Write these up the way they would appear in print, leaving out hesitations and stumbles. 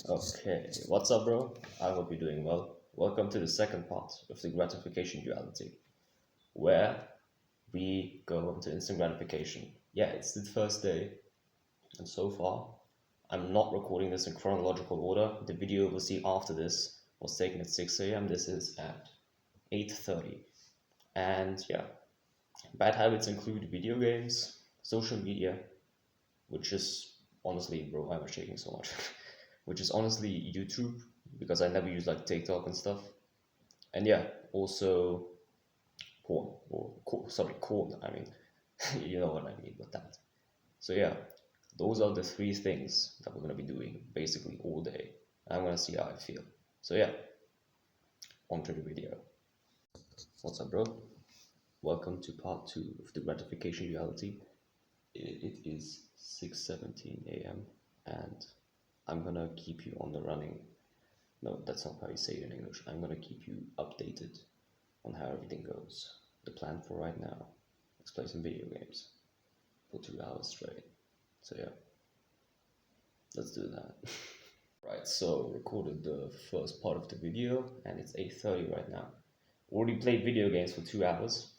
Okay, what's up, bro? I hope you're doing well. Welcome to the second part of the gratification duality, where we go into instant gratification. Yeah, it's the first day, and so far, I'm not recording this in chronological order. The video we'll see after this was taken at 6 a.m. This is at 8:30. And yeah, bad habits include video games, social media, which is honestly, bro, why am I shaking so much? Which is honestly YouTube because I never use like TikTok and stuff. And yeah, also porn or sorry, corn. I mean, you know what I mean with that. So yeah, those are the three things that we're gonna be doing basically all day. I'm gonna see how I feel. So yeah, on to the video. What's up, bro? Welcome to part two of the gratification reality. It is 6:17 a.m. and I'm gonna keep you on the running. No, that's not how you say it in English. I'm gonna keep you updated on how everything goes. The plan for right now is play some video games for 2 hours straight. So yeah, let's do that. Right, so recorded the first part of the video and it's 8:30 right now. Already played video games for 2 hours.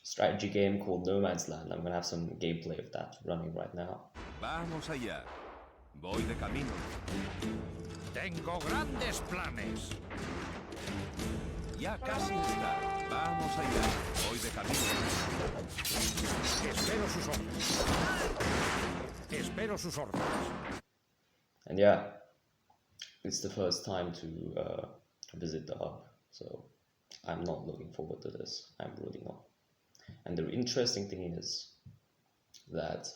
Strategy game called No Man's Land. I'm gonna have some gameplay of that running right now. Vamos allá. Voy de camino. Tengo grandes planes. Ya casi está. Vamos allá. Voy de camino. Espero sus órdenes. Espero sus órdenes. And yeah, it's the first time to visit the hub, so I'm not looking forward to this. I'm really not. And the interesting thing is that,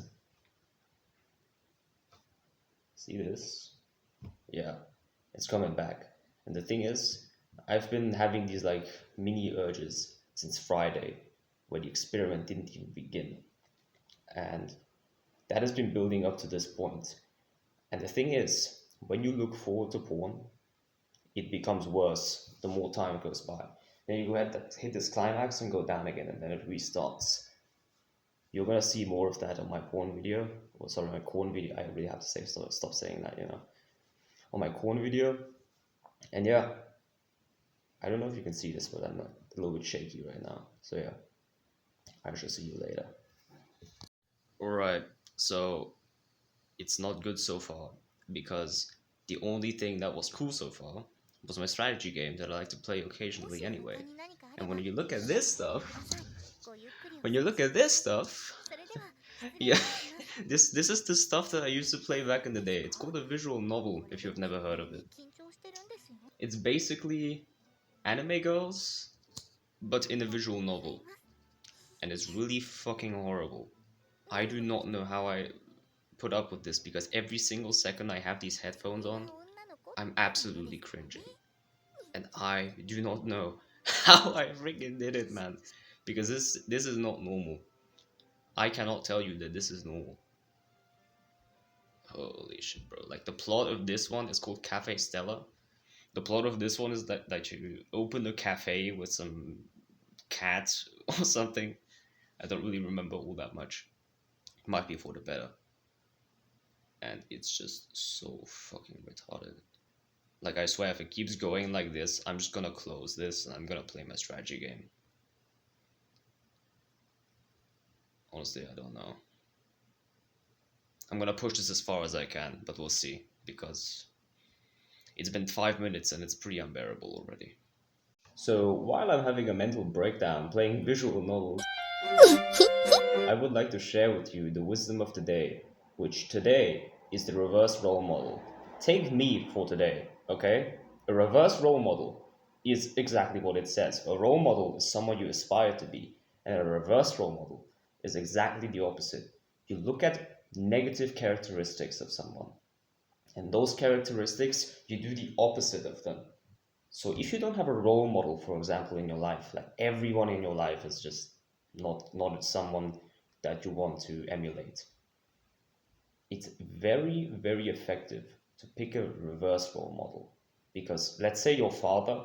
see this? Yeah, it's coming back. And the thing is, I've been having these like mini urges since Friday, where the experiment didn't even begin. And that has been building up to this point. And the thing is, when you look forward to porn, it becomes worse the more time goes by. Then you go ahead and hit this climax and go down again, and then it restarts. You're gonna see more of that on my porn video, or sorry, my corn video. I really have to say stop saying that, on my corn video. And yeah, I don't know if you can see this, but I'm a little bit shaky right now. So yeah, I shall see you later. All right, so it's not good so far because the only thing that was cool so far was my strategy game that I like to play occasionally anyway. And when you look at this stuff, when you look at this stuff, yeah, this is the stuff that I used to play back in the day. It's called a visual novel, if you've never heard of it. It's basically anime girls, but in a visual novel. And it's really fucking horrible. I do not know how I put up with this because every single second I have these headphones on, I'm absolutely cringing. And I do not know how I freaking did it, man. Because this is not normal. I cannot tell you that this is normal. Holy shit, bro. Like the plot of this one is called Cafe Stella. The plot of this one is that you open a cafe with some cats or something. I don't really remember all that much. Might be for the better. And it's just so fucking retarded. Like I swear if it keeps going like this, I'm just gonna close this and I'm gonna play my strategy game. Honestly, I don't know. I'm gonna push this as far as I can, but we'll see, because it's been 5 minutes and it's pretty unbearable already. So while I'm having a mental breakdown playing visual novels, I would like to share with you the wisdom of the day, which today is the reverse role model. Take me for today, okay? A reverse role model is exactly what it says. A role model is someone you aspire to be, and a reverse role model is exactly the opposite. You look at negative characteristics of someone, and those characteristics, you do the opposite of them. So if you don't have a role model, for example, in your life, like everyone in your life is just not someone that you want to emulate, it's very, very effective to pick a reverse role model. Because let's say your father,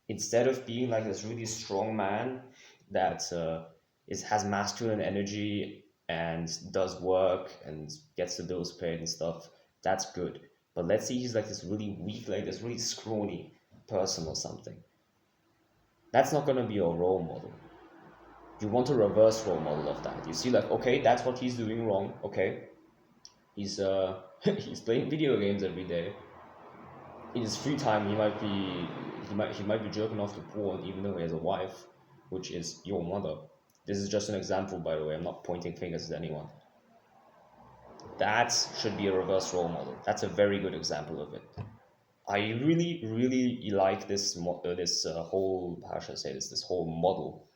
instead of being like this really strong man that has masculine energy and does work and gets the bills paid and stuff, that's good. But let's say he's like this really weak, like this really scrawny person or something. That's not gonna be your role model. You want a reverse role model of that. You see, like, okay, that's what he's doing wrong. Okay, he's he's playing video games every day. In his free time, he might be jerking off to porn, even though he has a wife, which is your mother. This is just an example, by the way. I'm not pointing fingers at anyone. That should be a reverse role model. That's a very good example of it. I really like this whole, how should I say this whole model,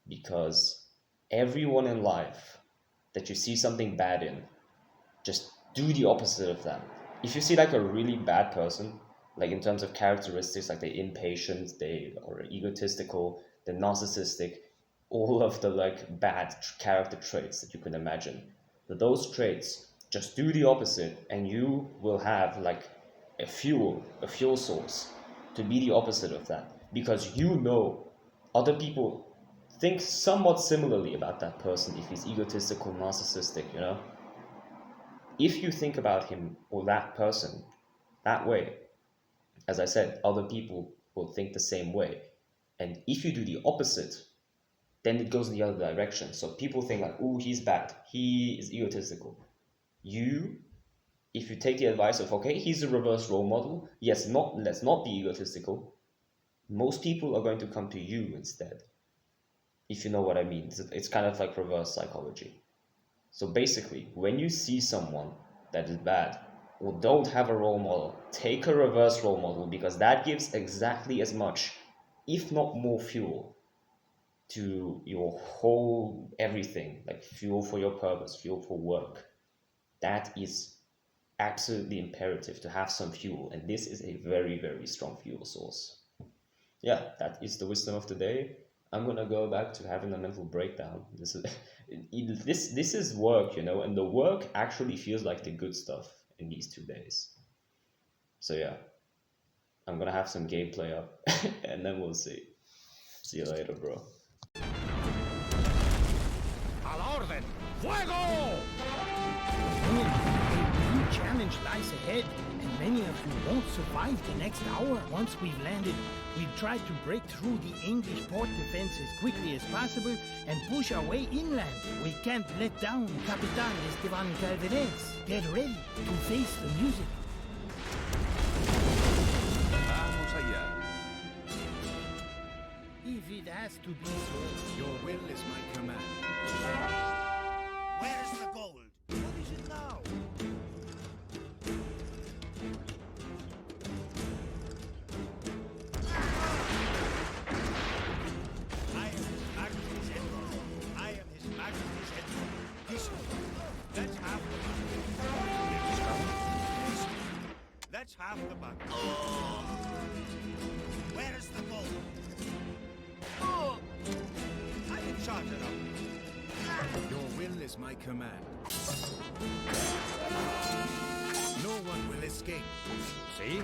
because everyone in life that you see something bad in, just do the opposite of that. If you see like a really bad person, like in terms of characteristics, like they're impatient, they are egotistical, they're narcissistic, all of the like bad character traits that you can imagine, those traits, just do the opposite, and you will have like a fuel source to be the opposite of that, because you know other people think somewhat similarly about that person. If he's egotistical, narcissistic, you know, if you think about him or that person that way, as I said, other people will think the same way. And if you do the opposite, then it goes in the other direction. So people think like, oh, he's bad, he is egotistical. If you take the advice of, okay, he's a reverse role model, yes, let's not be egotistical, most people are going to come to you instead. If you know what I mean. It's kind of like reverse psychology. So basically, when you see someone that is bad or don't have a role model, take a reverse role model, because that gives exactly as much, if not more, fuel to your whole everything, like fuel for your purpose, fuel for work. That is absolutely imperative to have some fuel, and this is a very strong fuel source. Yeah, that is the wisdom of the day. I'm gonna go back to having a mental breakdown. This is this is work, you know, and the work actually feels like the good stuff in these 2 days. So yeah, I'm gonna have some gameplay up, and then we'll see. See you later, bro. ¡A la orden! ¡Fuego! A new challenge lies ahead, and many of you won't survive the next hour. Once we've landed, we'll try to break through the English port defense as quickly as possible and push our way inland. We can't let down Capitan Esteban Calderez. Get ready to face the music. Vamos allá. If it has to be so. Your will is my command. Where's the gold? What is it now? I am His Majesty's envoy. I am His Majesty's envoy. Listen, that's half the battle. Listen, that's half the battle. Where's the gold? I'm in charge of it. Your will is my command. No one will escape. See?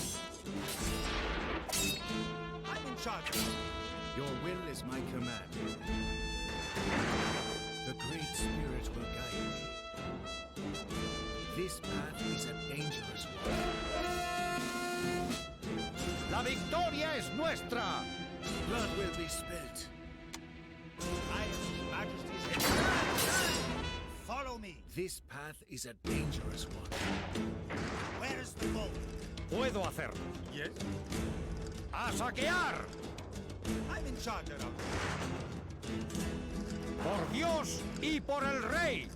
I'm in charge of it. Your will is my command. The Great Spirit will guide me. This path is a dangerous one. La victoria es nuestra! Blood will be spilt. I am His Majesty's envoy. Follow me. This path is a dangerous one. Where is the gold? Puedo hacerlo. Yes. ¡A saquear! I'm in charge of it. ¡Por Dios y por el rey!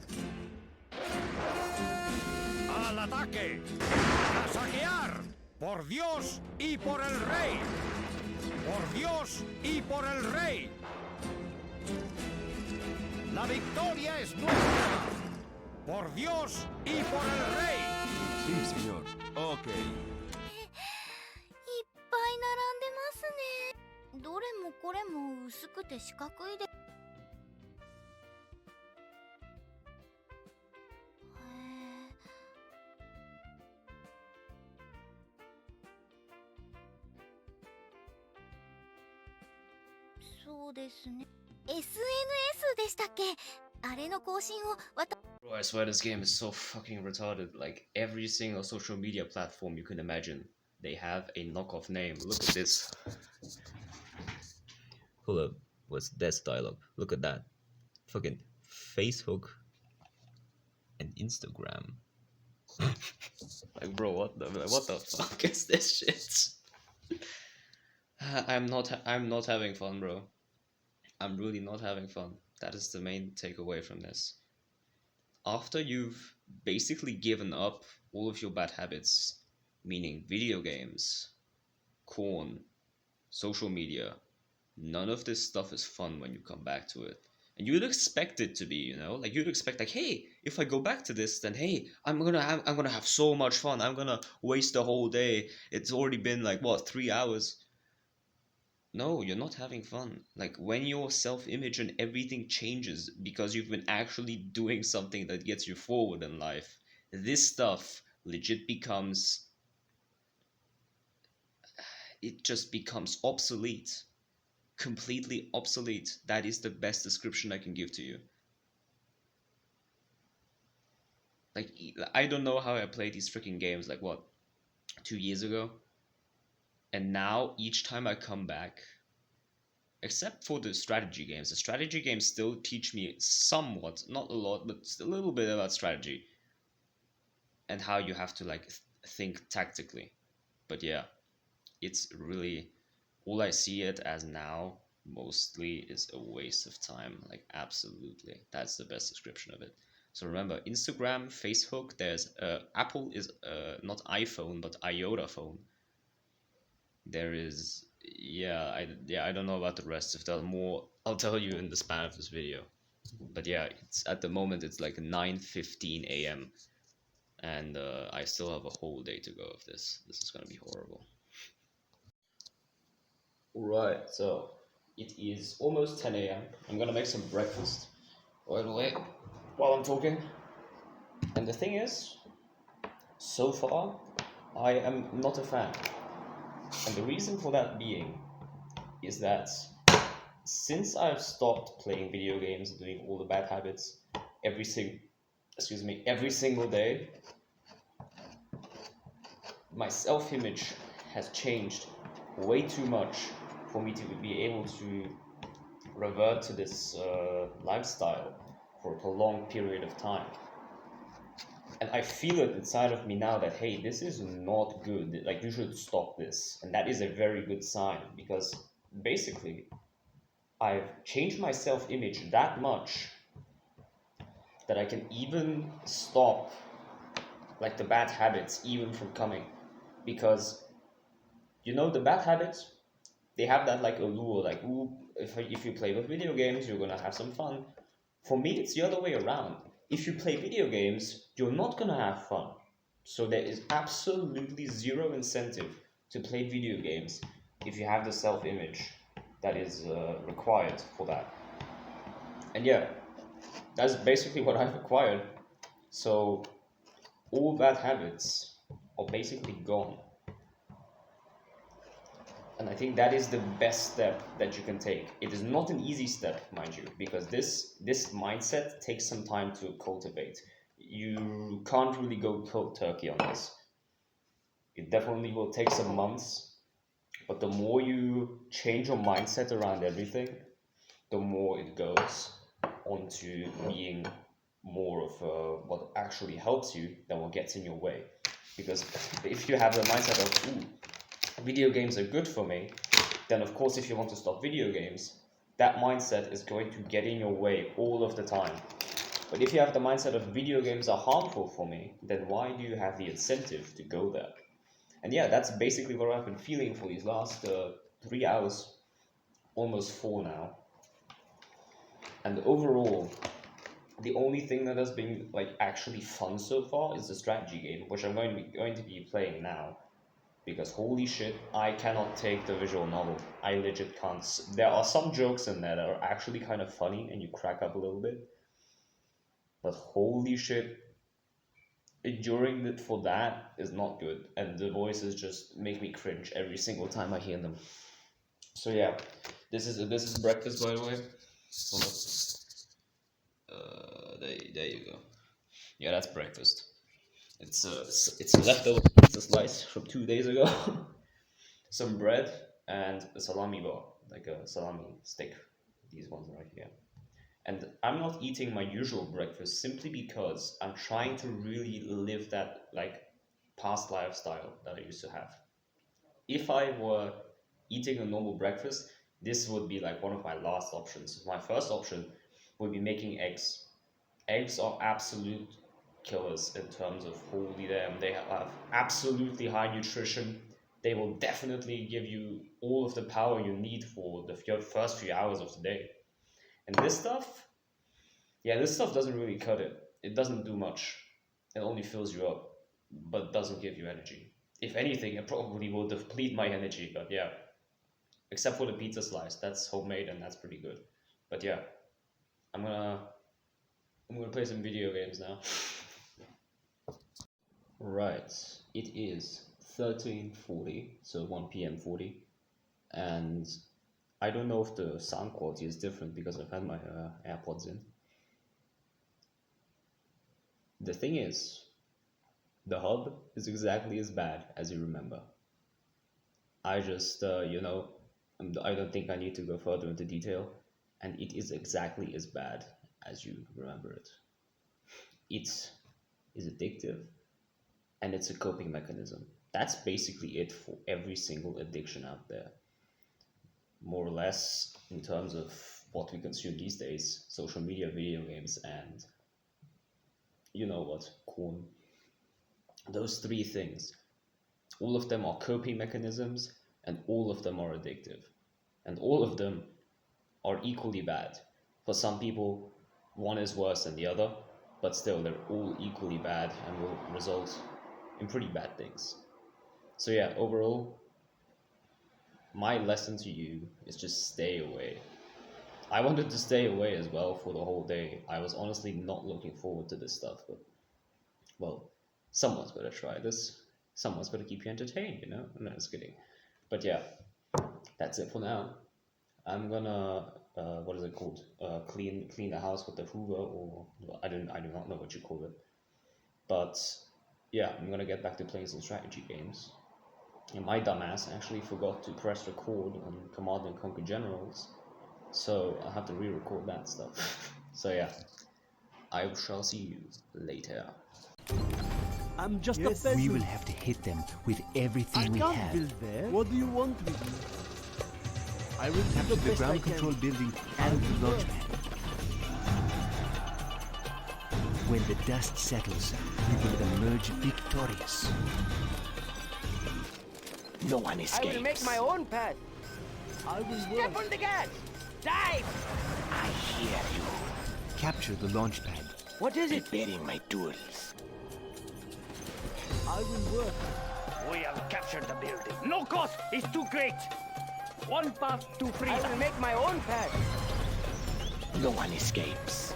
¡Al ataque! ¡A saquear! ¡Por Dios y por el rey! ¡Por Dios y por el rey! ¡La victoria es nuestra! ¡Por Dios y por el rey! Sí, señor. Ok. いっぱい並んでますね。どれもこれも薄くて四角いで。へえ。そうですね。SNS でしたっけ？あれの更新を Bro, I swear this game is so fucking retarded. Like every single social media platform you can imagine, they have a knockoff name. Look at this. Hold up, what's this dialogue? Look at that. Fucking Facebook and Instagram. Like, bro, what the fuck is this shit? I'm not having fun, bro. I'm really not having fun. That is the main takeaway from this. After you've basically given up all of your bad habits, meaning video games, corn, social media, none of this stuff is fun when you come back to it. And you'd expect it to be, you know, like you'd expect, like, hey, if I go back to this, then hey, I'm gonna have so much fun. I'm gonna waste the whole day. It's already been like what, 3 hours. No, you're not having fun. Like when your self-image and everything changes because you've been actually doing something that gets you forward in life, this stuff legit becomes, it just becomes obsolete. Completely obsolete. That is the best description I can give to you. Like, I don't know how I played these freaking games, like what, 2 years ago? And now each time I come back, except for the strategy games, the strategy games still teach me somewhat, not a lot, but a little bit about strategy and how you have to like think tactically. But yeah, it's really, all I see it as now mostly is a waste of time. Like absolutely, that's the best description of it. So remember, Instagram, Facebook, there's Apple is not iPhone but iota phone. There is, I don't know about the rest. If there's more, I'll tell you in the span of this video. But yeah, it's at the moment it's like 9:15 a.m. and I still have a whole day to go of this. This is gonna be horrible. Alright, so it is almost 10 a.m. I'm gonna make some breakfast right away while I'm talking. And the thing is, so far, I am not a fan. And the reason for that being is that since I've stopped playing video games and doing all the bad habits every single day, my self-image has changed way too much for me to be able to revert to this lifestyle for a prolonged period of time. And I feel it inside of me now that, hey, this is not good. Like, you should stop this. And that is a very good sign because basically I've changed my self-image that much that I can even stop like the bad habits even from coming. Because you know, the bad habits, they have that like allure, like, ooh, if you play with video games, you're gonna have some fun. For me, it's the other way around. If you play video games, you're not gonna have fun. So there is absolutely zero incentive to play video games if you have the self-image that is required for that. And yeah, that's basically what I've acquired. So all bad habits are basically gone. And I think that is the best step that you can take. It is not an easy step, mind you, because this mindset takes some time to cultivate. You can't really go cold turkey on this. It definitely will take some months, but the more you change your mindset around everything, the more it goes onto being more of what actually helps you than what gets in your way. Because if you have the mindset of, ooh, video games are good for me, then of course if you want to stop video games, that mindset is going to get in your way all of the time. But if you have the mindset of video games are harmful for me, then why do you have the incentive to go there? And yeah, that's basically what I've been feeling for these last 3 hours, almost 4 now. And overall, the only thing that has been like actually fun so far is the strategy game, which I'm going to be playing now. Because holy shit, I cannot take the visual novel. I legit can't. There are some jokes in there that are actually kind of funny and you crack up a little bit. But holy shit, enduring it for that is not good. And the voices just make me cringe every single time I hear them. So yeah, this is breakfast, by the way. Hold up. There you go. Yeah, that's breakfast. It's a leftover pizza slice from 2 days ago, some bread, and a salami bar, like a salami stick. These ones right here. And I'm not eating my usual breakfast simply because I'm trying to really live that like past lifestyle that I used to have. If I were eating a normal breakfast, this would be like one of my last options. My first option would be making eggs. Eggs are absolute killers in terms of holy damn. They have absolutely high nutrition. They will definitely give you all of the power you need for the first few hours of the day. And this stuff, yeah, this stuff doesn't really cut it. It doesn't do much. It only fills you up, but doesn't give you energy. If anything, it probably will deplete my energy, but yeah. Except for the pizza slice. That's homemade and that's pretty good. But yeah, I'm gonna I'm gonna play some video games now. Right, it is 13:40, so 1 p.m. 40, and I don't know if the sound quality is different because I've had my AirPods in. The thing is, the hub is exactly as bad as you remember. I just, I don't think I need to go further into detail, and it is exactly as bad as you remember it. It is addictive, and it's a coping mechanism. That's basically it for every single addiction out there, more or less, in terms of what we consume these days: social media, video games, and you know what, corn. Those three things, all of them are coping mechanisms, and all of them are addictive, and all of them are equally bad. For some people, one is worse than the other, but still, they're all equally bad and will result in pretty bad things. So, yeah, overall, my lesson to you is just stay away. I wanted to stay away as well for the whole day. I was honestly not looking forward to this stuff, but well, someone's got to try this. Someone's got to keep you entertained, you know? No, just kidding. But yeah, that's it for now. I'm gonna what is it called? Clean the house with the Hoover, or I do not know what you call it. But yeah, I'm gonna get back to playing some strategy games. And my dumbass actually forgot to press record on Command and Conquer Generals, so I'll have to re-record that stuff. So yeah, I shall see you later. I'm just Yes, a we peasant. will have to hit them with everything I we can't have. build there. What do you want with me? I will do Capture the the best I ground can. control building and the launch pad. When the dust settles, we will emerge victorious. No one escapes. I will make my own path. I will Step work. on the gas. Dive. I hear you. Capture the launch pad. What is it? Preparing my tools. I will work. We have captured the building. No cost is too great. One path to freedom. I will make my own path. No one escapes.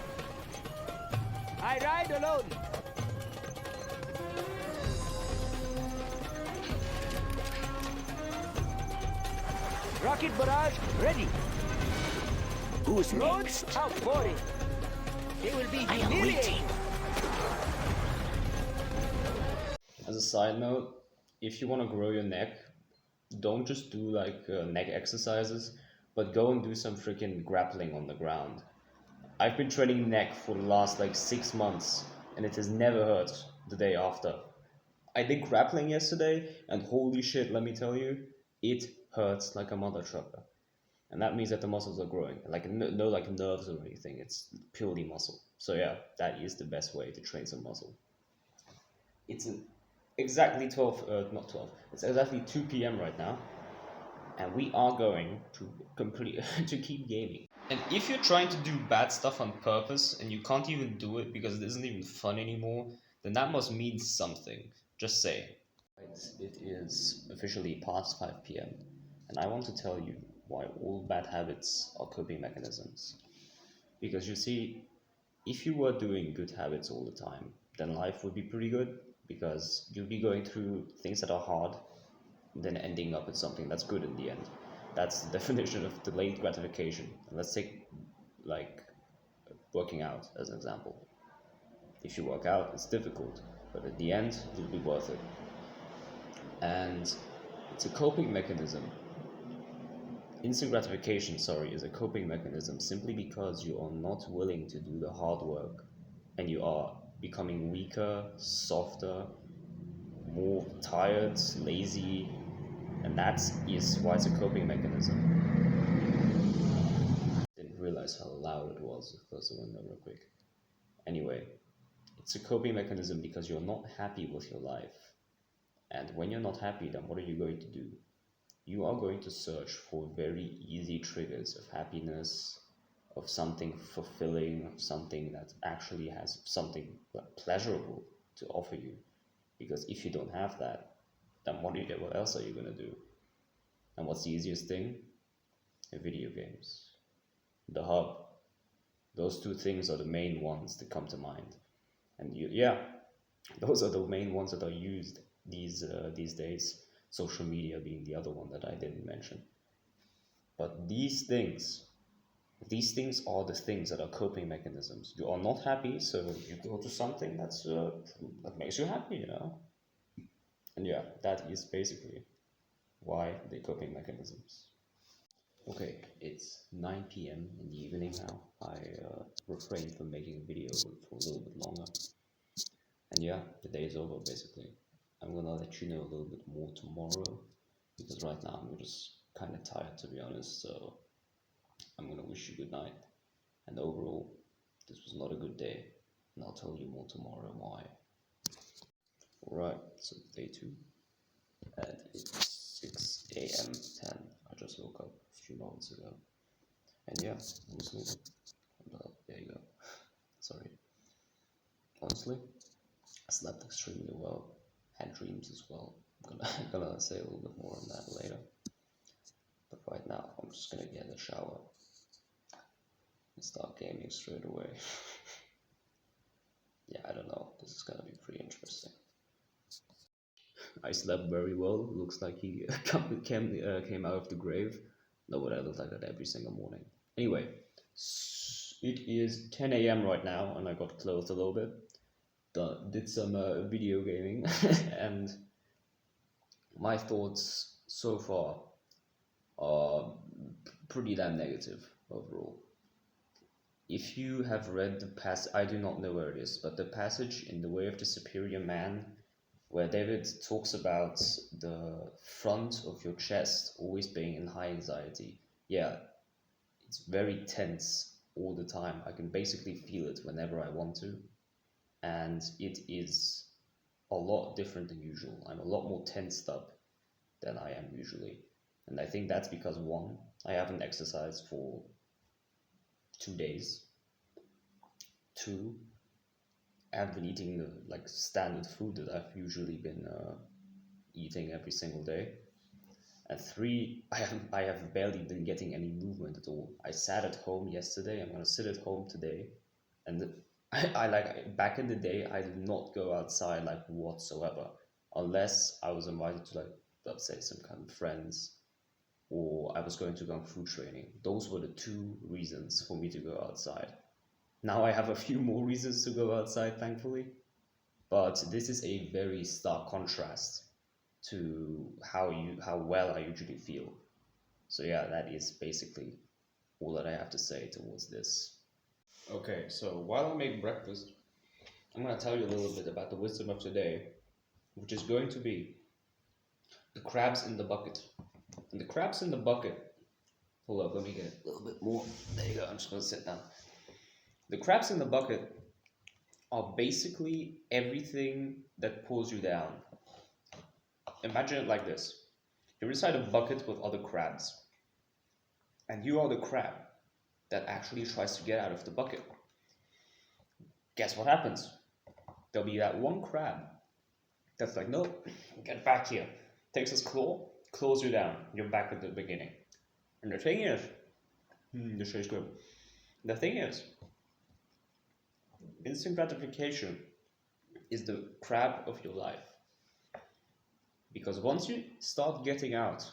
I ride alone. Rocket barrage ready. Who's Roads next? outboarding. They will be I am humiliated. waiting. As a side note, if you want to grow your neck, don't just do like neck exercises, but go and do some freaking grappling on the ground. I've been training neck for the last like 6 months, and it has never hurt the day after. I did grappling yesterday, and holy shit, let me tell you, it hurts like a mother trucker. And that means that the muscles are growing, like no like nerves or anything. It's purely muscle. So yeah, that is the best way to train some muscle. It's exactly 12, not 12. It's exactly 2 p.m. right now, and we are going to complete to keep gaming. And if you're trying to do bad stuff on purpose and you can't even do it because it isn't even fun anymore, then that must mean something. Just say. It is officially past 5 p.m. and I want to tell you why all bad habits are coping mechanisms. Because you see, if you were doing good habits all the time, then life would be pretty good because you'll be going through things that are hard, then ending up with something that's good in the end. That's the definition of delayed gratification. And let's take like working out as an example. If you work out, it's difficult, but at the end, it'll be worth it. And it's a coping mechanism. Instant gratification, is a coping mechanism simply because you are not willing to do the hard work and you are becoming weaker, softer, more tired, lazy, and that is why it's a coping mechanism. Didn't realize how loud it was. Close the window real quick. Anyway, it's a coping mechanism because you're not happy with your life. And when you're not happy, then what are you going to do? You are going to search for very easy triggers of happiness, of something fulfilling, of something that actually has something pleasurable to offer you. Because if you don't have that, then what else are you going to do? And what's the easiest thing? Video games. The hub. Those two things are the main ones that come to mind. And those are the main ones that are used these days. Social media being the other one that I didn't mention. But these things are the things that are coping mechanisms. You are not happy, so you go to something that makes you happy, you know. And yeah, that is basically why they're coping mechanisms. Okay, it's 9 p.m. in the evening now. I refrained from making a video for a little bit longer. And yeah, the day is over basically. I'm gonna let you know a little bit more tomorrow, because right now I'm just kind of tired, to be honest, so I'm gonna wish you good night. And overall, this was not a good day, and I'll tell you more tomorrow why. Alright, so day 2, and it's 6 a.m. 10. I just woke up a few moments ago. And yeah, honestly, there you go. Sorry. Honestly, I slept extremely well. Had dreams as well. I'm gonna say a little bit more on that later. But right now, I'm just gonna get a shower and start gaming straight away. Yeah, I don't know. This is gonna be pretty interesting. I slept very well. Looks like he came out of the grave. No, but I look like that every single morning. Anyway, it is 10 a.m. right now, and I got clothed a little bit. Did some video gaming, and my thoughts so far are pretty damn negative overall. If you have read the passage, I do not know where it is, but the passage in The Way of the Superior Man, where David talks about the front of your chest always being in high anxiety. Yeah, it's very tense all the time. I can basically feel it whenever I want to. And it is a lot different than usual. I'm a lot more tensed up than I am usually. And I think that's because 1, I haven't exercised for 2 days. 2, I haven't been eating the standard food that I've usually been eating every single day. And 3, I have barely been getting any movement at all. I sat at home yesterday. I'm gonna sit at home today, and I back in the day, I did not go outside whatsoever, unless I was invited to let's say some kind of friends, or I was going to kung fu training. Those were the 2 reasons for me to go outside. Now I have a few more reasons to go outside, thankfully, but this is a very stark contrast to how well I usually feel. So yeah, that is basically all that I have to say towards this. Okay, so while I make breakfast, I'm going to tell you a little bit about the wisdom of today, which is going to be the crabs in the bucket. And the crabs in the bucket, hold up, let me get a little bit more. There you go, I'm just going to sit down. The crabs in the bucket are basically everything that pulls you down. Imagine it like this. You're inside a bucket with other crabs, and you are the crab that actually tries to get out of the bucket. Guess what happens? There'll be that one crab that's like, no, get back here. Takes his claw, claws you down. You're back at the beginning. And the thing is, the shade is good. The thing is, instant gratification is the crab of your life. Because once you start getting out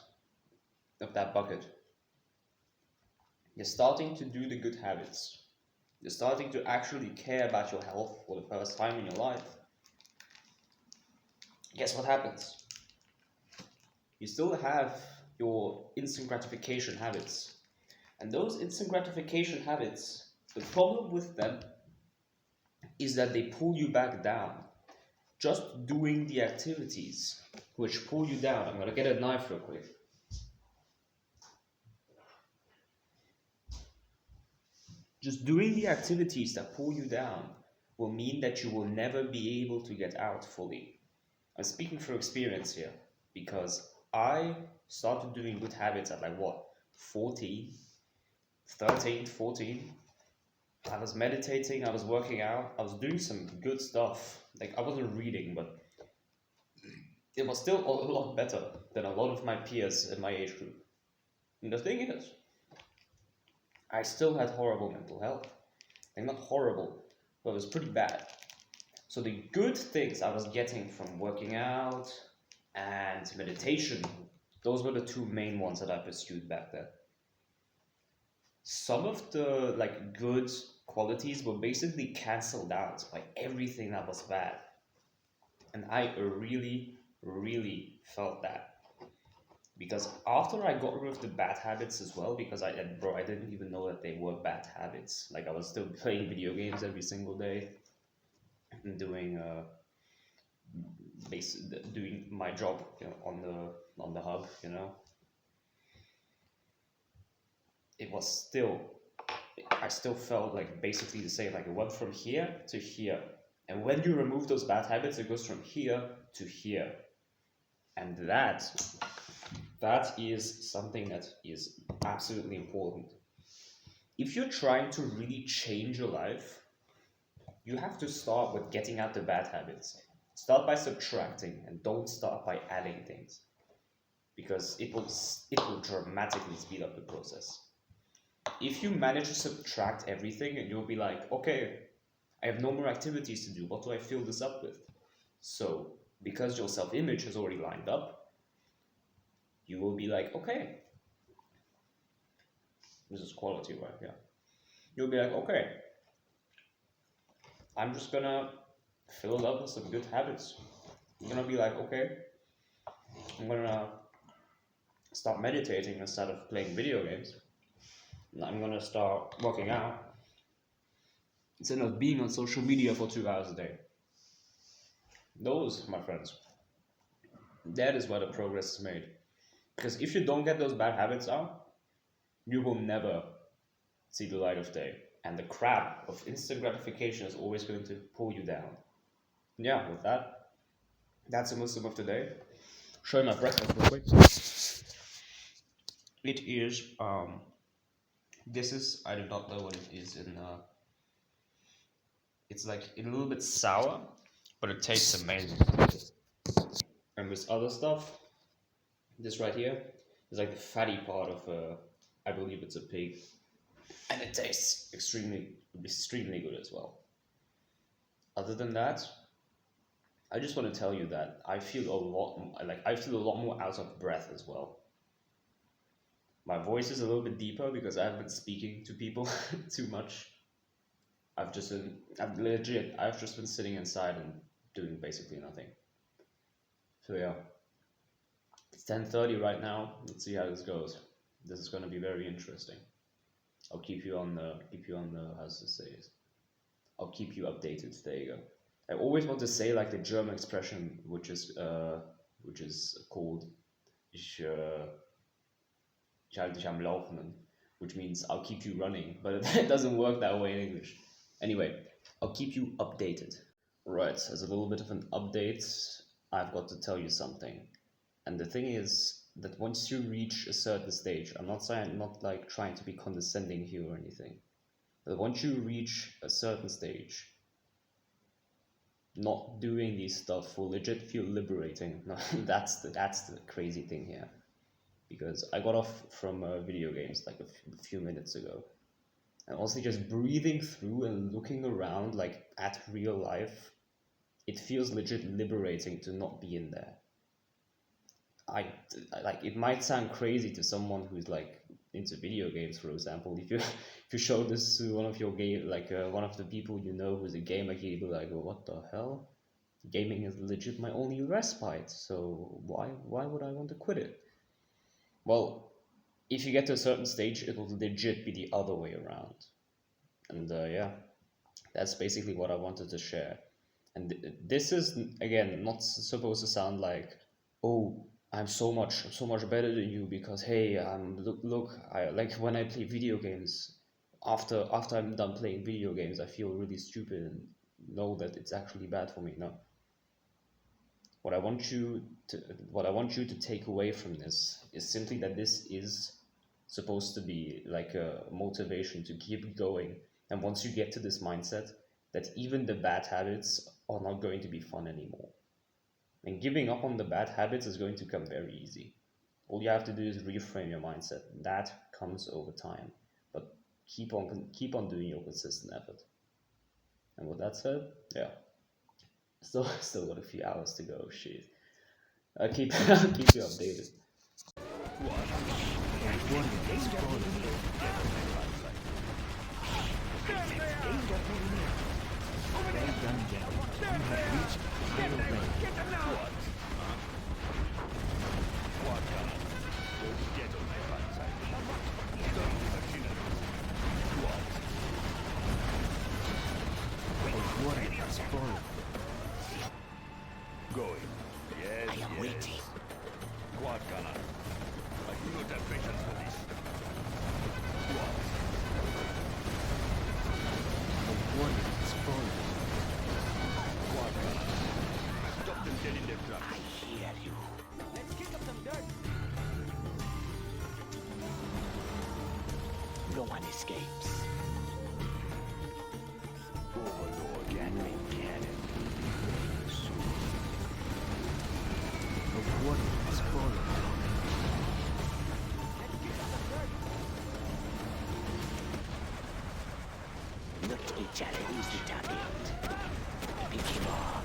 of that bucket, you're starting to do the good habits. you're starting to actually care about your health for the first time in your life, guess what happens? You still have your instant gratification habits. And those instant gratification habits, the problem with them is that they pull you back down. Just doing the activities which pull you down. I'm gonna get a knife real quick. Just doing the activities that pull you down will mean that you will never be able to get out fully. I'm speaking from experience here because I started doing good habits at like what, 14, 13, 14. I was meditating, I was working out, I was doing some good stuff. Like I wasn't reading, but it was still a lot better than a lot of my peers in my age group. And the thing is, I still had horrible mental health. Like not horrible, but it was pretty bad. So the good things I was getting from working out and meditation, those were the two main ones that I pursued back then. Some of the like good qualities were basically cancelled out by everything that was bad. And I really felt that. Because after I got rid of the bad habits as well, because I didn't even know that they were bad habits. Like I was still playing video games every single day and doing doing my job, you know, on the hub, you know. It was still, I still felt like basically the same. Like it went from here to here, and when you remove those bad habits, it goes from here to here, and that is something that is absolutely important. If you're trying to really change your life, you have to start with getting out the bad habits. Start by subtracting and don't start by adding things, because it will dramatically speed up the process. If you manage to subtract everything and you'll be like, okay, I have no more activities to do, what do I fill this up with? So because your self-image has already lined up, you will be like, okay, this is quality, right? Yeah. You'll be like, okay, I'm just gonna fill it up with some good habits. You're gonna be like, okay, I'm gonna start meditating instead of playing video games. I'm gonna start working out instead of being on social media for 2 hours a day. Those, my friends, that is where the progress is made. Because if you don't get those bad habits out, you will never see the light of day. And the crap of instant gratification is always going to pull you down. Yeah, with that, that's the Muslim of today. Show you my breakfast real quick. It is, this is, I do not know what it is in, it's like a little bit sour, but it tastes amazing. And this other stuff, this right here, is like the fatty part of, I believe it's a pig. And it tastes extremely good as well. Other than that, I just want to tell you that I feel a lot more out of breath as well. My voice is a little bit deeper because I haven't been speaking to people too much. I've just been sitting inside and doing basically nothing. So yeah, it's 10:30 right now. Let's see how this goes. This is going to be very interesting. I'll keep you on the how's this say it? I'll keep you updated. There you go. I always want to say like the German expression, which is called ich halte dich am Laufenden, which means I'll keep you running, but it doesn't work that way in English. Anyway, I'll keep you updated. Right, as a little bit of an update, I've got to tell you something. And the thing is that once you reach a certain stage, I'm not like trying to be condescending here or anything, but once you reach a certain stage, not doing these stuff will legit feel liberating. No, that's the crazy thing here, because I got off from video games like a few minutes ago, and also just breathing through and looking around like at real life, it feels legit liberating to not be in there. I like, it might sound crazy to someone who's like into video games, for example, if you if you show this to one of your game, like one of the people you know who's a gamer, he'd be like, well, what the hell? Gaming is legit my only respite, so why would I want to quit it? Well, if you get to a certain stage, it will legit be the other way around. And yeah, that's basically what I wanted to share. And this is, again, not supposed to sound like, oh, I'm so much better than you because hey, look, I like when I play video games. After I'm done playing video games, I feel really stupid and know that it's actually bad for me. No. What I want you to take away from this is simply that this is supposed to be like a motivation to keep going. And once you get to this mindset, that even the bad habits are not going to be fun anymore. And giving up on the bad habits is going to come very easy. All you have to do is reframe your mindset. That comes over time. But keep on doing your consistent effort. And with that said, yeah. Still got a few hours to go. Shit. I'll keep you updated. Going. Yes, I am waiting. What gonna? I do not have patience for this. What? The warrior is falling. What gonna? Stop them dead in their tracks. I hear you. Let's kick up some dirt. No one escapes. Overlord cannon. The warrior is falling. Not to be challenged to target. Pick him off.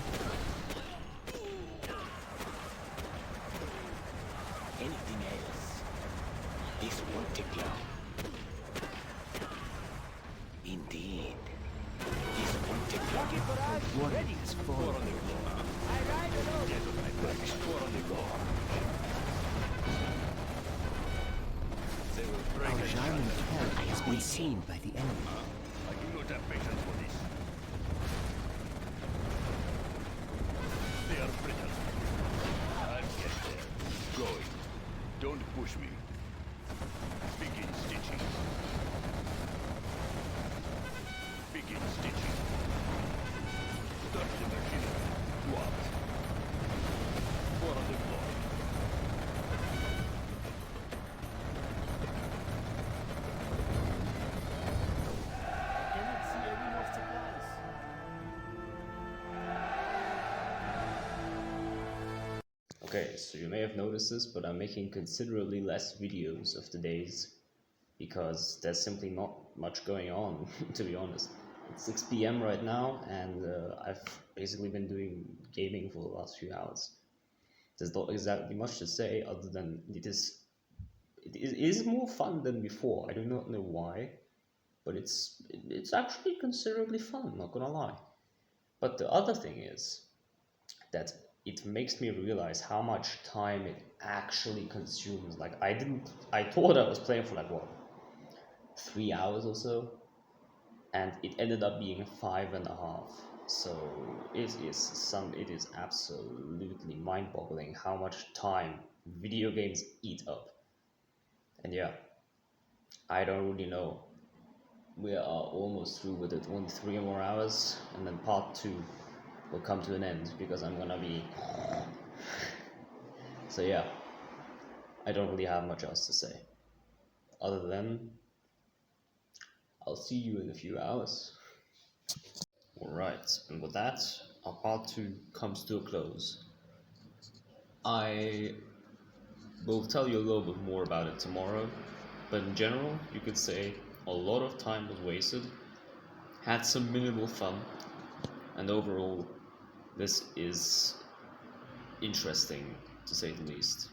Anything else? This won't take long. Indeed. This won't take long. The warrior is falling. Our German carrier has been seen by the enemy. I do not have patience for this. They are brittle. I'll get there. Going. Don't push me. Begin stitching. Begin stitching. Start the machinery. What? For the glory. Okay, so you may have noticed this, but I'm making considerably less videos of the days because there's simply not much going on, to be honest. It's 6 p.m. right now, and I've basically been doing gaming for the last few hours. There's not exactly much to say other than it is more fun than before. I do not know why, but it's actually considerably fun, not gonna lie. But the other thing is that it makes me realize how much time it actually consumes. Like I thought I was playing for like what, 3 hours or so, and it ended up being 5.5. So it is absolutely mind-boggling how much time video games eat up. And yeah, I don't really know. We are almost through with it. Only 3 more hours, and then part 2 will come to an end because I'm gonna be. So yeah, I don't really have much else to say, other than I'll see you in a few hours. Alright, and with that, our part 2 comes to a close. I will tell you a little bit more about it tomorrow, but in general, you could say a lot of time was wasted, had some minimal fun, and overall, this is interesting, to say the least.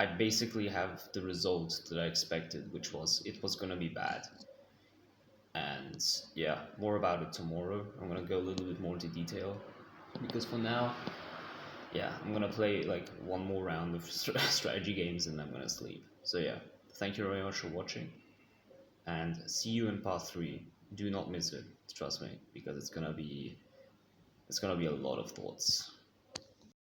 I basically have the result that I expected, which was it was gonna be bad. And yeah, more about it tomorrow. I'm gonna go a little bit more into detail because for now, yeah, I'm gonna play like one more round of strategy games and I'm gonna sleep. So yeah, thank you very much for watching, and see you in part 3. Do not miss it, trust me, because it's gonna be a lot of thoughts.